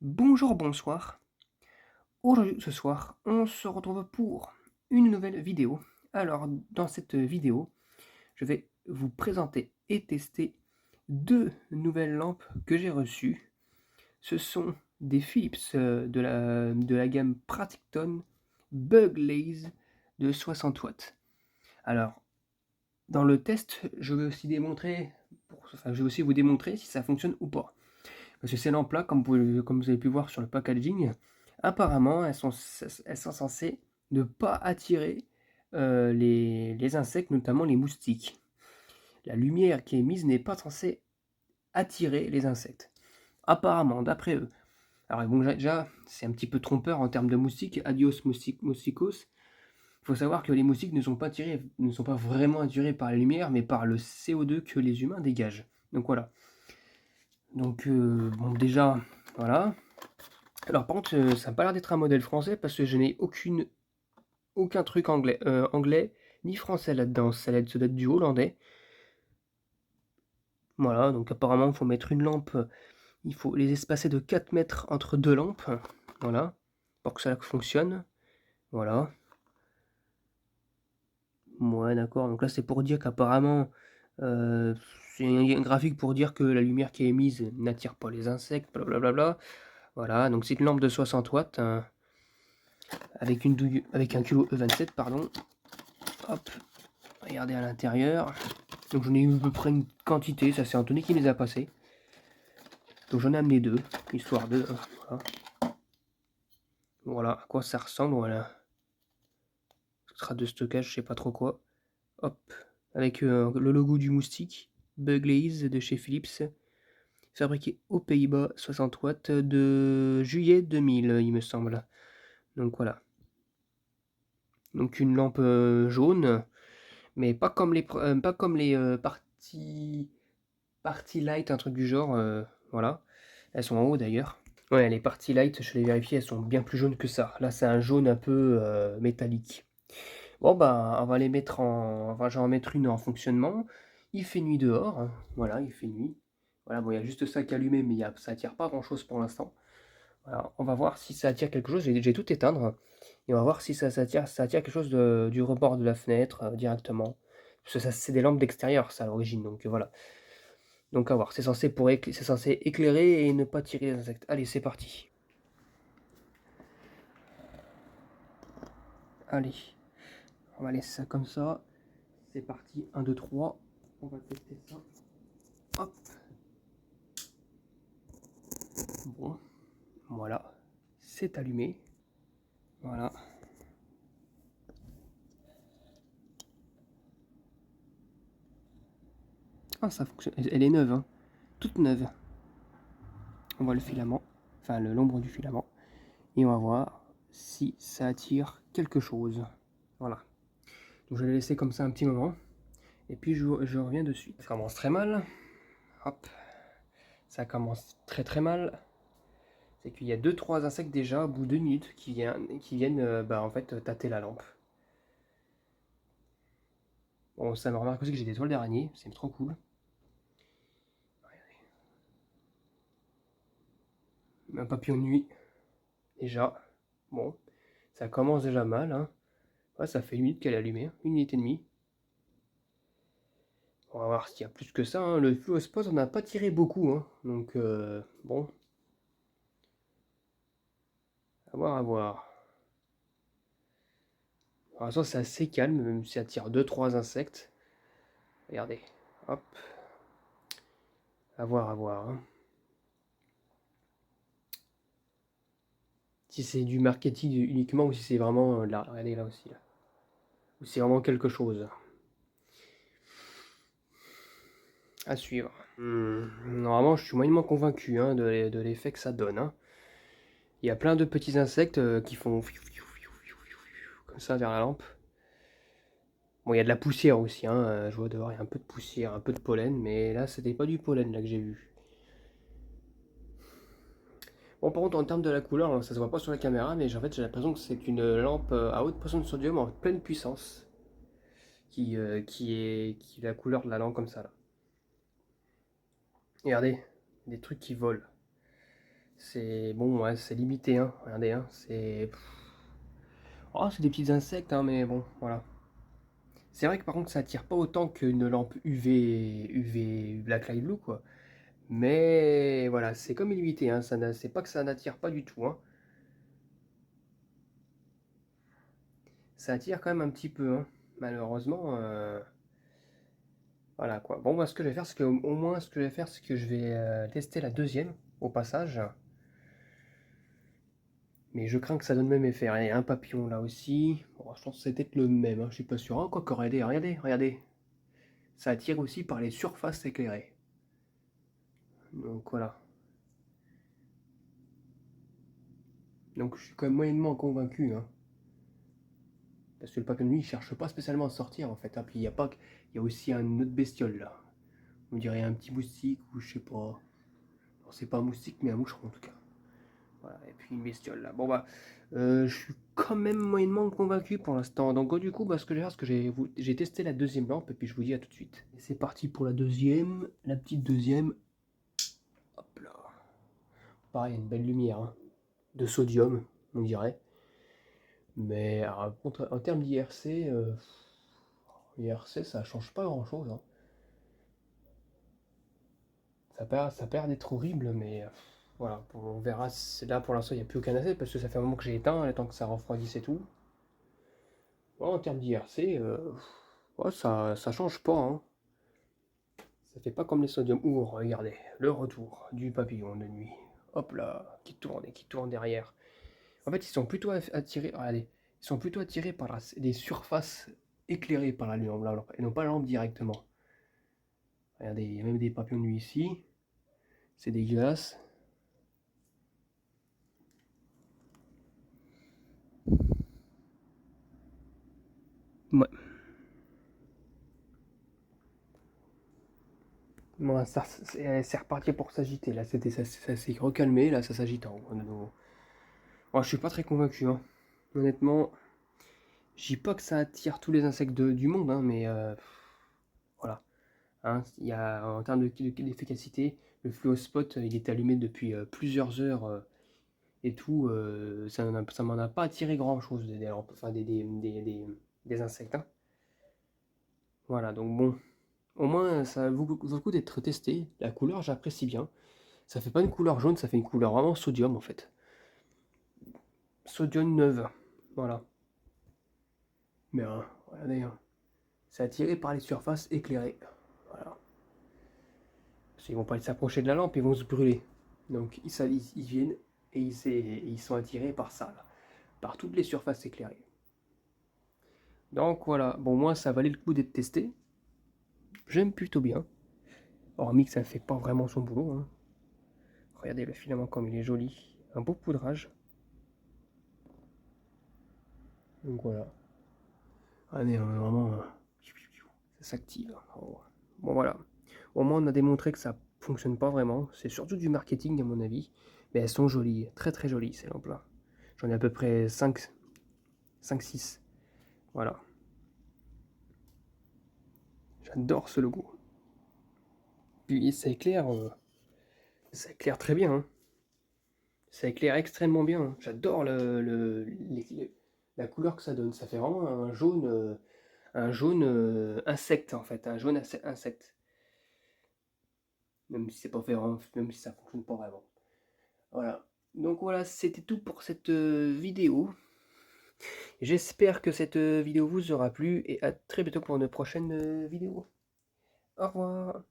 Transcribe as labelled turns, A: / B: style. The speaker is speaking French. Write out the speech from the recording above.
A: Bonjour, bonsoir. Aujourd'hui, ce soir, on se retrouve pour une nouvelle vidéo. Alors, dans cette vidéo, je vais vous présenter et tester deux nouvelles lampes que j'ai reçues. Ce sont des Philips de la gamme Practicton Bug Laze de 60 watts. Alors, dans le test, je vais aussi je vais aussi vous démontrer si ça fonctionne ou pas. Parce que ces lampes-là, comme vous avez pu voir sur le packaging, apparemment, elles sont censées ne pas attirer les insectes, notamment les moustiques. La lumière qui est mise n'est pas censée attirer les insectes. Apparemment, d'après eux. Alors bon, déjà, c'est un petit peu trompeur en termes de moustiques. Adios mousticos. Il faut savoir que les moustiques ne sont pas vraiment attirés par la lumière, mais par le CO2 que les humains dégagent. Donc voilà. Donc bon, déjà, voilà. Alors par contre, ça n'a pas l'air d'être un modèle français parce que je n'ai aucun truc anglais ni français là-dedans. Ça doit être du hollandais. Voilà, donc apparemment, il faut mettre une lampe, il faut les espacer de 4 mètres entre deux lampes. Voilà, pour que ça fonctionne. Voilà. Ouais, d'accord. Donc là, c'est pour dire qu'apparemment, euh, c'est un graphique pour dire que la lumière qui est émise n'attire pas les insectes, blablabla. Voilà, donc c'est une lampe de 60 watts, hein, avec une douille, avec un culot E27, pardon. Hop, regardez à l'intérieur. Donc j'en ai eu à peu près une quantité, ça c'est Anthony qui les a passés. Donc j'en ai amené deux, histoire de... Voilà. Voilà à quoi ça ressemble, voilà. Ce sera de stockage, je sais pas trop quoi. Hop, avec le logo du moustique, Bug Laze de chez Philips. Fabriqué aux Pays-Bas, 60 watts, de juillet 2000, il me semble. Donc voilà. Donc une lampe jaune, mais pas comme les parties light, un truc du genre. Voilà. Elles sont en haut d'ailleurs. Ouais, les parties light, je l'ai vérifié, elles sont bien plus jaunes que ça. Là, c'est un jaune un peu métallique. Bon, bah, je vais en mettre une en fonctionnement. Il fait nuit dehors, hein. Voilà, il fait nuit. Voilà, bon, il y a juste ça qui est allumé, mais ça attire pas grand-chose pour l'instant. Voilà, on va voir si ça attire quelque chose. J'ai tout éteindre. Et on va voir si ça attire quelque chose du rebord de la fenêtre directement. Parce que ça, c'est des lampes d'extérieur, ça, à l'origine. Donc voilà. Donc à voir. C'est censé éclairer et ne pas tirer les insectes. Allez, c'est parti. Allez, on va laisser ça comme ça. C'est parti. Un, 2, 3. On va tester ça. Hop. Bon, voilà. C'est allumé. Voilà. Ah, ça fonctionne. Elle est neuve, hein. Toute neuve. On voit le filament. Enfin, l'ombre du filament. Et on va voir si ça attire quelque chose. Voilà. Donc je vais le laisser comme ça un petit moment. Et puis je reviens de suite. Ça commence très mal. Hop. Ça commence très très mal. C'est qu'il y a 2-3 insectes déjà au bout de 2 minutes qui viennent en fait tâter la lampe. Bon, ça me remarque aussi que j'ai des toiles d'araignée, c'est trop cool. Un papillon de nuit, déjà. Bon, ça commence déjà mal, hein. Ouais, ça fait 1 minute qu'elle est allumée, 1 minute et demie. On va voir s'il y a plus que ça, hein. Le feu au spot, on n'a pas tiré beaucoup, hein. Donc, bon, à voir, à voir. Pour l'instant, c'est assez calme, même si ça tire 2-3 insectes. Regardez, hop, à voir, hein. Si c'est du marketing uniquement ou si c'est vraiment là, regardez là aussi, là. Ou c'est vraiment quelque chose à suivre. Normalement, je suis moyennement convaincu, hein, de l'effet que ça donne, hein. Il y a plein de petits insectes qui font comme ça vers la lampe. Bon, il y a de la poussière aussi, hein. Je vois dehors, il y a un peu de poussière, un peu de pollen, mais là, c'était pas du pollen là que j'ai vu. Bon, par contre, en termes de la couleur, hein, ça se voit pas sur la caméra, mais en fait, j'ai l'impression que c'est une lampe à haute pression de sodium en pleine puissance qui est la couleur de la lampe comme ça là. Regardez, des trucs qui volent. C'est bon, ouais, c'est limité, hein. Regardez, hein, c'est... Oh, c'est des petits insectes, hein, mais bon, voilà. C'est vrai que par contre, ça attire pas autant qu'une lampe UV Blacklight Blue, quoi. Mais voilà, c'est comme illimité, hein. C'est pas que ça n'attire pas du tout, hein. Ça attire quand même un petit peu, hein. Malheureusement, voilà quoi. Bon, moi, ce que je vais faire, c'est que au moins, ce que je vais faire, c'est que je vais tester la deuxième au passage. Mais je crains que ça donne le même effet. Il y a un papillon là aussi. Bon, je pense que c'est peut-être le même, hein. Je suis pas sûr. Hein, quoi que, regardez, regardez, regardez. Ça attire aussi par les surfaces éclairées. Donc voilà. Donc je suis quand même moyennement convaincu, hein. Parce que le papillon de nuit, il cherche pas spécialement à sortir en fait, hein. Puis il y a pas, il y a aussi un autre bestiole là. On dirait un petit moustique ou je sais pas. Non, c'est pas un moustique mais un moucheron en tout cas. Voilà, et puis une bestiole là. Bon bah, je suis quand même moyennement convaincu pour l'instant. Donc du coup, bah, ce que je vais faire, c'est que j'ai testé la deuxième lampe et puis je vous dis à tout de suite. Et c'est parti pour la deuxième, la petite deuxième. Hop là. Pareil, une belle lumière, hein. De sodium, on dirait. Mais en termes d'IRC, IRC ça change pas grand chose, hein. Ça perd d'être horrible, mais voilà, on verra. Là pour l'instant, il n'y a plus aucun essai parce que ça fait un moment que j'ai éteint, le temps que ça refroidisse et tout. Bon, en termes d'IRC, ouais, ça change pas, hein. Ça fait pas comme les sodium. Ouh, regardez, le retour du papillon de nuit. Hop là, qui tourne derrière. En fait, ils sont plutôt attirés, regardez, ils sont plutôt attirés par les surfaces éclairées par la lampe, là, et non pas la lampe directement. Regardez, il y a même des papillons de nuit ici. C'est dégueulasse. Ouais. Bon, c'est reparti pour s'agiter. Là, ça s'est recalmé. Là, ça s'agite en haut de nouveau. Bon, je suis pas très convaincu, hein. Honnêtement, je dis pas que ça attire tous les insectes du monde, hein, mais voilà. Hein, il y a, en termes d'efficacité, le fluospot, il est allumé depuis plusieurs heures et tout. Ça m'en a pas attiré grand-chose enfin, des insectes, hein. Voilà, donc bon. Au moins, ça vaut le coup d'être testé. La couleur, j'apprécie bien. Ça fait pas une couleur jaune, ça fait une couleur vraiment sodium en fait. Sodium neuve. Voilà. Mais regardez, hein, c'est attiré par les surfaces éclairées. Voilà. Parce qu'ils vont pas s'approcher de la lampe, ils vont se brûler. Donc ils viennent et ils sont attirés par ça, là, par toutes les surfaces éclairées. Donc voilà, bon moi ça valait le coup d'être testé. J'aime plutôt bien. Hormis que ça fait pas vraiment son boulot, hein. Regardez le filament comme il est joli. Un beau poudrage. Donc voilà. Ah mais vraiment, ça s'active. Oh. Bon voilà. Au moins on a démontré que ça fonctionne pas vraiment. C'est surtout du marketing à mon avis. Mais elles sont jolies, très très jolies ces lampes-là. J'en ai à peu près 5, 6. Voilà. J'adore ce logo. Puis ça éclaire très bien, hein. Ça éclaire extrêmement bien, hein. J'adore la couleur que ça donne. Ça fait vraiment un jaune insecte en fait, un jaune insecte. Même si c'est pas fait vraiment, même si ça fonctionne pas vraiment. Voilà. Donc voilà, c'était tout pour cette vidéo. J'espère que cette vidéo vous aura plu et à très bientôt pour une prochaine vidéo. Au revoir.